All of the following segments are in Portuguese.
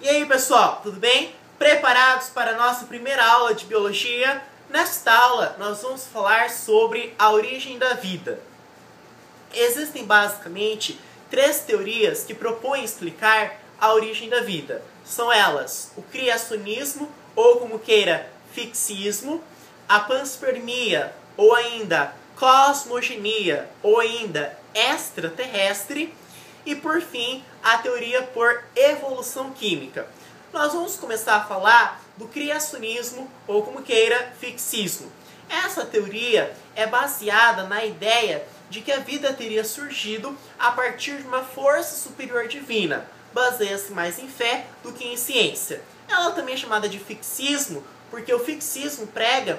E aí pessoal, tudo bem? Preparados para a nossa primeira aula de biologia? Nesta aula nós vamos falar sobre a origem da vida. Existem basicamente três teorias que propõem explicar a origem da vida. São elas o criacionismo, ou como queira, fixismo, a panspermia, ou ainda cosmogenia, ou ainda extraterrestre, e por fim, a teoria por evolução química. Nós vamos começar a falar do criacionismo, ou como queira, fixismo. Essa teoria é baseada na ideia de que a vida teria surgido a partir de uma força superior divina. Baseia-se mais em fé do que em ciência. Ela também é chamada de fixismo, porque o fixismo prega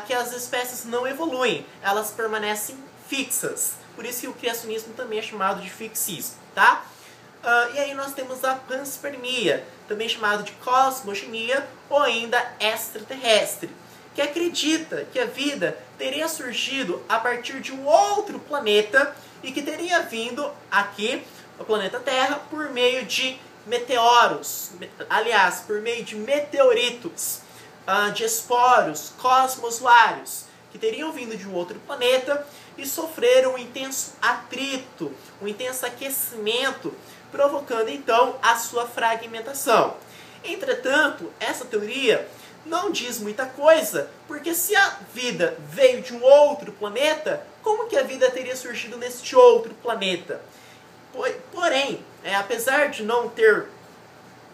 que as espécies não evoluem, elas permanecem fixas. Por isso que o criacionismo também é chamado de fixismo, tá? E aí nós temos a panspermia, também chamado de cosmogenia ou ainda extraterrestre, que acredita que a vida teria surgido a partir de um outro planeta e que teria vindo aqui, ao planeta Terra, por meio de meteoros, aliás, por meio de meteoritos, de esporos cosmozoários, que teriam vindo de um outro planeta e sofreram um intenso atrito, um intenso aquecimento, provocando então a sua fragmentação. Entretanto, essa teoria não diz muita coisa, porque se a vida veio de um outro planeta, como que a vida teria surgido neste outro planeta? Porém, apesar de não ter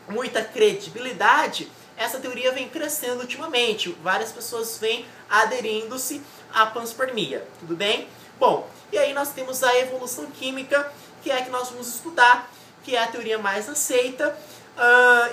muita credibilidade, essa teoria vem crescendo ultimamente. Várias pessoas vêm aderindo-se à panspermia, tudo bem? Bom, e aí nós temos a evolução química, que é a que nós vamos estudar, que é a teoria mais aceita,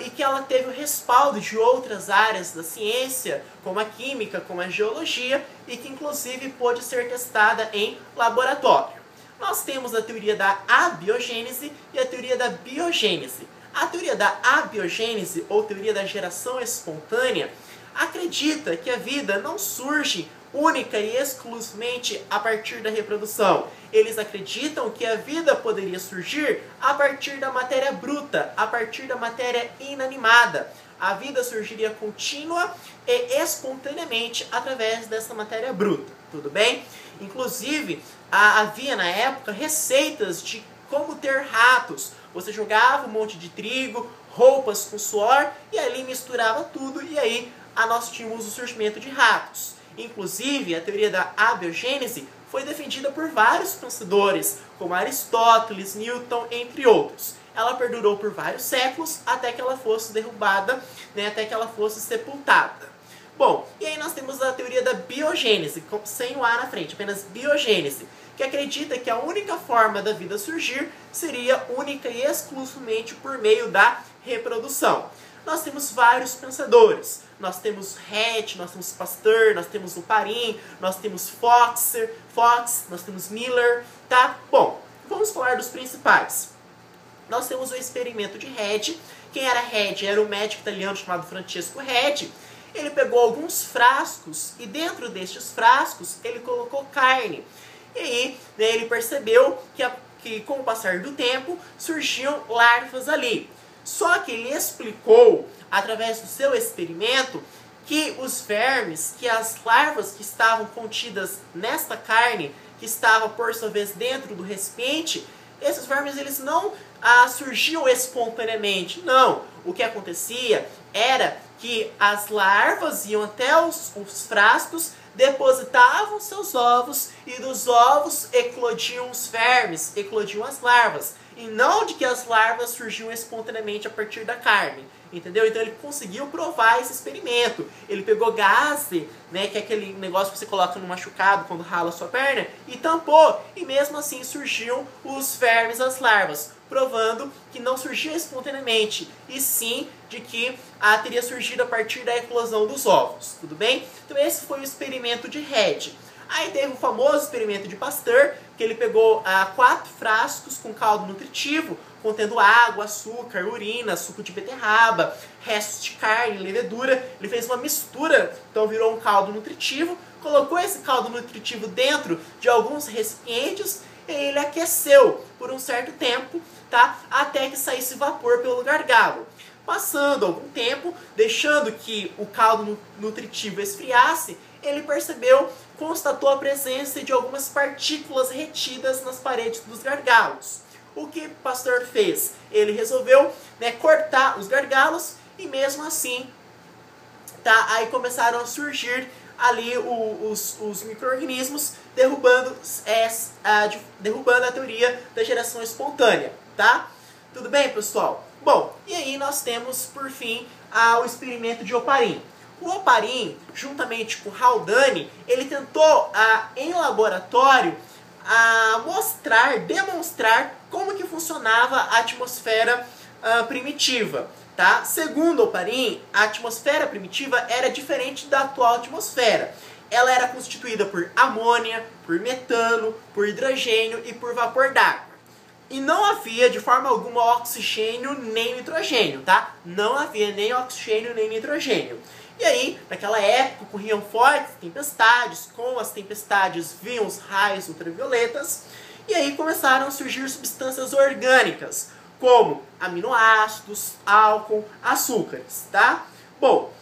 e que ela teve o respaldo de outras áreas da ciência, como a química, como a geologia, e que inclusive pôde ser testada em laboratório. Nós temos a teoria da abiogênese e a teoria da biogênese. A teoria da abiogênese, ou teoria da geração espontânea, acredita que a vida não surge única e exclusivamente a partir da reprodução. Eles acreditam que a vida poderia surgir a partir da matéria bruta, a partir da matéria inanimada. A vida surgiria contínua e espontaneamente através dessa matéria bruta, tudo bem? Inclusive, havia na época receitas de como ter ratos. Você jogava um monte de trigo, roupas com suor e ali misturava tudo e aí nós tínhamos o surgimento de ratos. Inclusive, a teoria da abiogênese foi defendida por vários pensadores, como Aristóteles, Newton, entre outros. Ela perdurou por vários séculos até que ela fosse derrubada, até que ela fosse sepultada. Bom, e aí nós temos a teoria da biogênese, sem o A na frente, apenas biogênese, que acredita que a única forma da vida surgir seria única e exclusivamente por meio da reprodução. Nós temos vários pensadores. Nós temos Rett, nós temos Pasteur, nós temos Oparin, nós temos Fox, nós temos Miller, tá? Bom, vamos falar dos principais. Nós temos o experimento de Rett. Quem era Rett? Era um médico italiano chamado Francesco Rett. Ele pegou alguns frascos e dentro destes frascos ele colocou carne. E aí ele percebeu que com o passar do tempo surgiam larvas ali. Só que ele explicou, através do seu experimento, que os vermes, que as larvas que estavam contidas nesta carne, que estava por sua vez dentro do recipiente, esses vermes eles não surgiam espontaneamente, não. O que acontecia era que as larvas iam até os frascos, depositavam seus ovos e dos ovos eclodiam os vermes, eclodiam as larvas. E não de que as larvas surgiam espontaneamente a partir da carne, entendeu? Então ele conseguiu provar esse experimento. Ele pegou gaze, que é aquele negócio que você coloca no machucado quando rala a sua perna, e tampou. E mesmo assim surgiam os vermes, as larvas, provando que não surgia espontaneamente, e sim de que teria surgido a partir da eclosão dos ovos, tudo bem? Então esse foi o experimento de Rett. Aí teve o famoso experimento de Pasteur, que ele pegou 4 frascos com caldo nutritivo, contendo água, açúcar, urina, suco de beterraba, restos de carne, levedura. Ele fez uma mistura, então virou um caldo nutritivo, colocou esse caldo nutritivo dentro de alguns recipientes e ele aqueceu por um certo tempo, tá? Até que saísse vapor pelo gargalo. Passando algum tempo, deixando que o caldo nutritivo esfriasse, ele constatou a presença de algumas partículas retidas nas paredes dos gargalos. O que o Pasteur fez? Ele resolveu, cortar os gargalos e mesmo assim, aí começaram a surgir ali os micro-organismos, derrubando a teoria da geração espontânea, tá? Tudo bem, pessoal? Bom, e aí nós temos, por fim, o experimento de Oparin. O Oparin, juntamente com Haldane, ele tentou, em laboratório, demonstrar como que funcionava a atmosfera primitiva. Tá? Segundo Oparin, a atmosfera primitiva era diferente da atual atmosfera. Ela era constituída por amônia, por metano, por hidrogênio e por vapor d'água. E não havia de forma alguma oxigênio nem nitrogênio, tá? Não havia nem oxigênio nem nitrogênio. E aí, naquela época, ocorriam fortes tempestades, com as tempestades vinham os raios ultravioletas, e aí começaram a surgir substâncias orgânicas, como aminoácidos, álcool, açúcares, tá? Bom,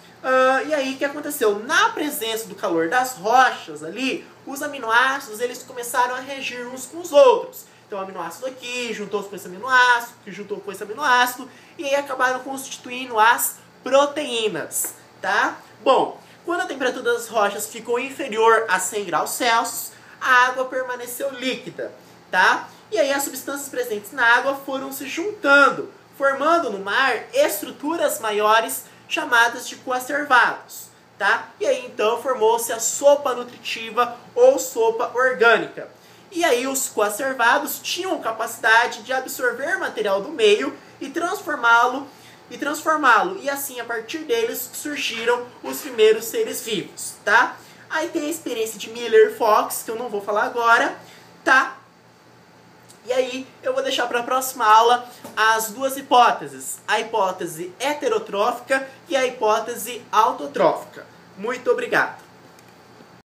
e aí o que aconteceu? Na presença do calor das rochas ali, os aminoácidos eles começaram a reagir uns com os outros. Então o aminoácido aqui juntou-se com esse aminoácido, que juntou com esse aminoácido, e aí acabaram constituindo as proteínas, tá? Bom, quando a temperatura das rochas ficou inferior a 100 graus Celsius, a água permaneceu líquida, tá? E aí as substâncias presentes na água foram se juntando, formando no mar estruturas maiores chamadas de coacervados, tá? E aí então formou-se a sopa nutritiva ou sopa orgânica. E aí os coacervados tinham capacidade de absorver material do meio e transformá-lo. E assim, a partir deles, surgiram os primeiros seres vivos, tá? Aí tem a experiência de Miller e Fox, que eu não vou falar agora, tá? E aí eu vou deixar para a próxima aula as duas hipóteses, a hipótese heterotrófica e a hipótese autotrófica. Muito obrigado!